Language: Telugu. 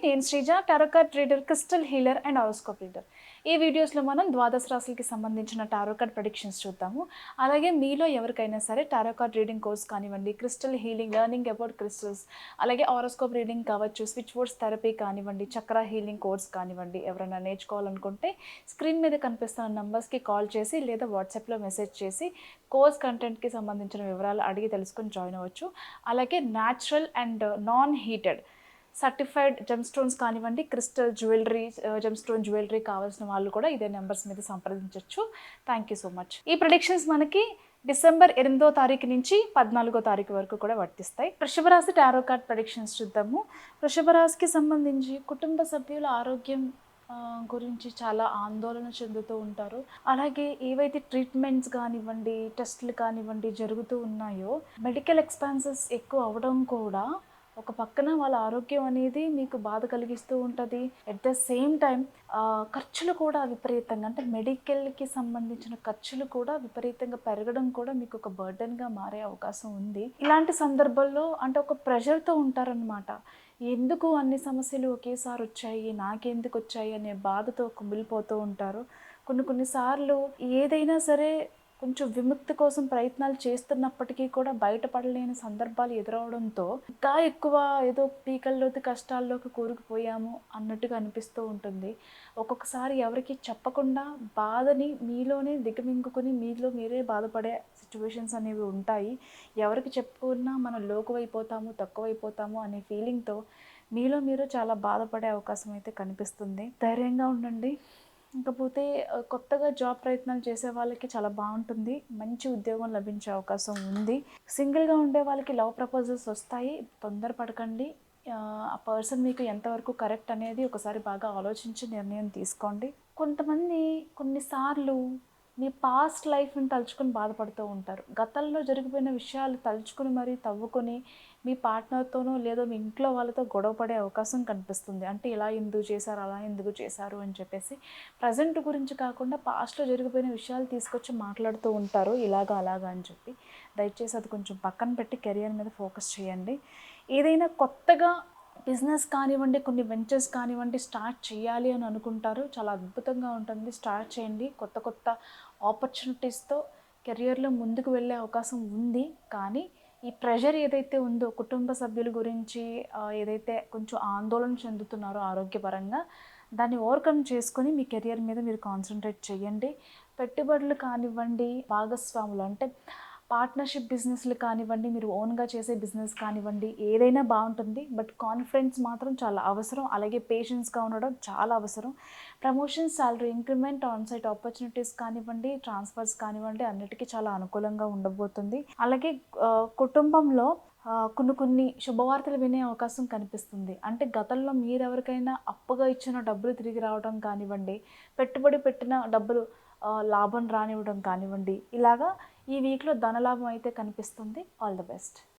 నేను Sreeja, tarot card reader, crystal healer and horoscope reader. ఈ వీడియోస్లో మనం ద్వాదశ రాశులకి సంబంధించిన టారో కార్డ్ ప్రెడిక్షన్స్ చూద్దాము. అలాగే మీలో ఎవరికైనా సరే టారో కార్డ్ రీడింగ్ కోర్స్ కానివ్వండి, crystal healing, learning about crystals, అలాగే హారోస్కోప్ రీడింగ్ కావచ్చు, స్విచ్ బోర్డ్స్ థెరపీ కానివ్వండి, చక్ర హీలింగ్ కోర్స్ కానివ్వండి, ఎవరైనా నేర్చుకోవాలనుకుంటే స్క్రీన్ మీద కనిపిస్తున్న నంబర్స్కి కాల్ చేసి లేదా వాట్సాప్లో మెసేజ్ చేసి కోర్స్ కంటెంట్కి సంబంధించిన వివరాలు అడిగి తెలుసుకొని జాయిన్ అవ్వచ్చు. అలాగే natural and non heated certified gem stones కానివ్వండి, crystal jewellery, gem stone jewellery కావాల్సిన వాళ్ళు కూడా ఇదే నెంబర్స్ మీద సంప్రదించవచ్చు. Thank you so much. ఈ ప్రొడిక్షన్స్ మనకి డిసెంబర్ 8వ తారీఖు నుంచి 14వ తారీఖు వరకు కూడా వర్తిస్తాయి. వృషభ రాశి టారో కార్డ్ ప్రొడిక్షన్స్ చూద్దాము. వృషభ రాశికి సంబంధించి కుటుంబ సభ్యుల ఆరోగ్యం గురించి చాలా ఆందోళన చెందుతూ ఉంటారు. అలాగే ఏవైతే ట్రీట్మెంట్స్ కానివ్వండి, టెస్టులు కానివ్వండి జరుగుతూ ఉన్నాయో, మెడికల్ ఎక్స్పెన్సెస్ ఎక్కువ అవ్వడం కూడా ఒక పక్కన వాళ్ళ ఆరోగ్యం అనేది మీకు బాధ కలిగిస్తూ ఉంటుంది. ఎట్ ద సేమ్ టైం ఖర్చులు కూడా విపరీతంగా, అంటే మెడికల్కి సంబంధించిన ఖర్చులు కూడా విపరీతంగా పెరగడం కూడా మీకు ఒక బర్డెన్గా మారే అవకాశం ఉంది. ఇలాంటి సందర్భాల్లో అంటే ఒక ప్రెషర్తో ఉంటారనమాట. ఎందుకు అన్ని సమస్యలు ఒకేసారి వచ్చాయి, నాకెందుకు వచ్చాయి అనే బాధతో కుమిలిపోతూ ఉంటారు. కొన్నిసార్లు ఏదైనా సరే కొంచెం విముక్తి కోసం ప్రయత్నాలు చేస్తున్నప్పటికీ కూడా బయటపడలేని సందర్భాలు ఎదురవడంతో ఇంకా ఎక్కువ ఏదో పీకల్లోకి కష్టాల్లోకి కూరుకుపోయాము అన్నట్టుగా అనిపిస్తూ ఉంటుంది. ఒక్కొక్కసారి ఎవరికి చెప్పకుండా బాధని మీలోనే దిగమింగుకొని మీలో మీరే బాధపడే సిచ్యువేషన్స్ అనేవి ఉంటాయి. ఎవరికి చెప్పుకున్నా మనం లోకువైపోతాము, తక్కువైపోతాము అనే ఫీలింగ్తో మీలో మీరు చాలా బాధపడే అవకాశం అయితే కనిపిస్తుంది. ధైర్యంగా ఉండండి. ఇంకపోతే కొత్తగా జాబ్ ప్రయత్నాలు చేసే వాళ్ళకి చాలా బాగుంటుంది. మంచి ఉద్యోగం లభించే అవకాశం ఉంది. సింగిల్గా ఉండే వాళ్ళకి లవ్ ప్రపోజల్స్ వస్తాయి. తొందరపడకండి. ఆ పర్సన్ మీకు ఎంతవరకు కరెక్ట్ అనేది ఒకసారి బాగా ఆలోచించి నిర్ణయం తీసుకోండి. కొంతమంది కొన్నిసార్లు మీ పాస్ట్ లైఫ్ని తలుచుకొని బాధపడుతూ ఉంటారు. గతంలో జరిగిపోయిన విషయాలు తలుచుకుని మరీ తవ్వుకొని మీ పార్ట్నర్తోనో లేదో మీ ఇంట్లో వాళ్ళతో గొడవ పడే అవకాశం కనిపిస్తుంది. అంటే ఇలా ఎందుకు చేశారు, అలా ఎందుకు చేశారు అని చెప్పేసి ప్రజెంట్ గురించి కాకుండా పాస్ట్లో జరిగిపోయిన విషయాలు తీసుకొచ్చి మాట్లాడుతూ ఉంటారు, ఇలాగా అలాగా అని చెప్పి. దయచేసి అది కొంచెం పక్కన పెట్టి కెరియర్ మీద ఫోకస్ చేయండి. ఏదైనా కొత్తగా బిజినెస్ కానివ్వండి, కొన్ని వెంచర్స్ కానివ్వండి స్టార్ట్ చేయాలి అని అనుకుంటారు. చాలా అద్భుతంగా ఉంటుంది. స్టార్ట్ చేయండి. కొత్త కొత్త ఆపర్చునిటీస్తో కెరియర్లో ముందుకు వెళ్ళే అవకాశం ఉంది. కానీ ఈ ప్రెషర్ ఏదైతే ఉందో కుటుంబ సభ్యుల గురించి ఏదైతే కొంచెం ఆందోళన చెందుతున్నారో ఆరోగ్యపరంగా, దాన్ని ఓవర్కమ్ చేసుకొని మీ కెరియర్ మీద మీరు కాన్సన్ట్రేట్ చేయండి. పెట్టుబడులు కానివ్వండి, భాగస్వాములు అంటే పార్ట్నర్షిప్ బిజినెస్లు కానివ్వండి, మీరు ఓన్గా చేసే బిజినెస్ కానివ్వండి, ఏదైనా బాగుంటుంది. బట్ కాన్ఫిడెన్స్ మాత్రం చాలా అవసరం. అలాగే పేషెన్స్గా ఉండడం చాలా అవసరం. Promotions, salary increment, onsite opportunities కానివ్వండి, ట్రాన్స్ఫర్స్ కానివ్వండి, అన్నిటికీ చాలా అనుకూలంగా ఉండబోతుంది. అలాగే కుటుంబంలో కొన్ని శుభవార్తలు వినే అవకాశం కనిపిస్తుంది. అంటే గతంలో మీరెవరికైనా అప్పుగా ఇచ్చిన డబ్బులు తిరిగి రావడం కానివ్వండి, పెట్టుబడి పెట్టిన డబ్బులు లాభం రానివ్వడం కానివ్వండి, ఇలాగా ఈ వీక్లో ధనలాభం అయితే కనిపిస్తుంది. All the best.